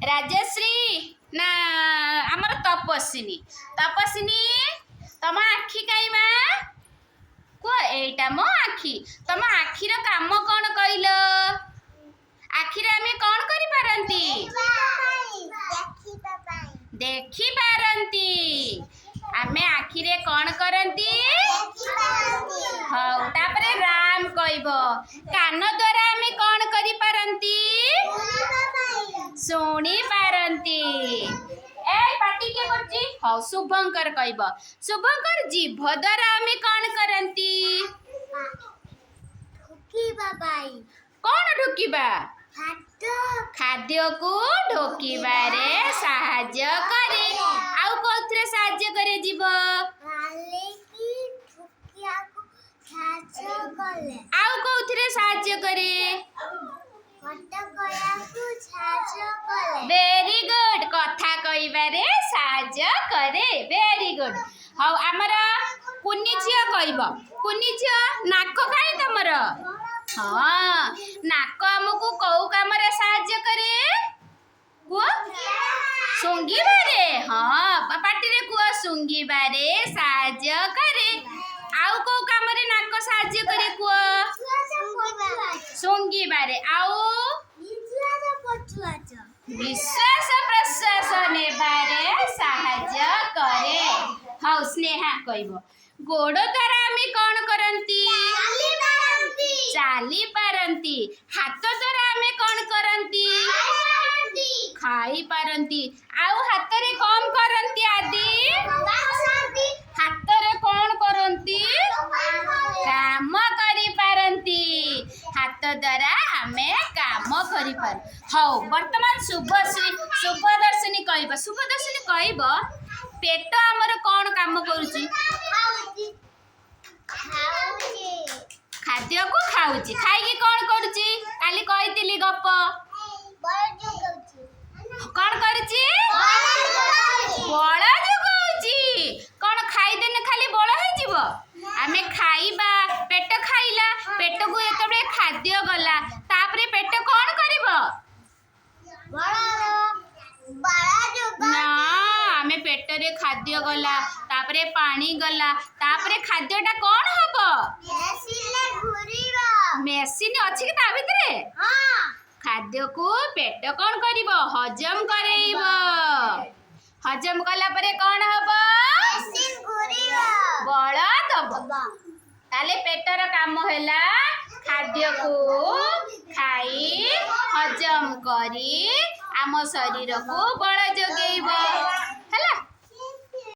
राजश्री ना आमर तपस्विनी तपस्विनी तम आखि कई माँ को एटा मो आखि तम आखिर काम कौन कहल आखिर आम कौन करी पारंती देखी पारंती आमे आखिरे कौन करंती हाँ तापरे राम कहब कान द्वारा आमे कौन करी पारंती शुणी पारंती ए पाटी के करची हाँ शुभंकर कहब शुभंकर जीभ द्वारा आमे कौन करंती कौन ढुकिबा खाद्य को ढोकिबारे साहाय्य करे आउ कोथरे साहाय्य करे जीव आउ कोथरे साहाय्य करे वेरी गुड कथा कहबारे साहाय्य करे वेरी गुड हाँ आमर कुनी झियो कहब कुनी झियो नाक काई तमर हाँ नाक आमको कौ काम साहाय्य करे कुआ सुंघिबारे हाँ पाटी रे कुआ सुंघिबारे साहाय्य करे आउ कौ काम रे नाक साहाय्य करे कुआ सुंघिबारे आउ विश्वास प्रश्वास नेबारे साहाय्य करे हाँ स्नेहा कहब गोड़ द्वारा आमे कौन करंती चाली पारंती हाथ द्वारा आमे कौन करंती खाई पारंती आउ हाथ रे कौन करंती आदि हाथ रे कौन करंती काम करी पारंती हाथ द्वारा आमे काम करी पार हौ वर्तमान शुभदर्शिनी कहब शुभदर्शिनी कहब पेट आमर कौन काम करूची खाद्य को खाऊची खाई कौन करूची काली कहितली गप कौन करूची बळ जोगाऊची कौन खाई देने खाली बळ हो जीवो आमे खाइबा पेट खाइला पेट को एतबे खाद्य गला तापरे पेट कौन करिवो ना आमे पेट रे खाद्य गला तापरे पानी गला तापरे खाद्यटा कौन हबो मेसिन अछि कि ता भितरे खाद्य को पेट कौन करिवो हजम करेइब हजम कला परे कौन हबो बळ दबो ताले पेटर काम हैला खाद्य को खाई हजम करी आम शरीर को बळ जोगे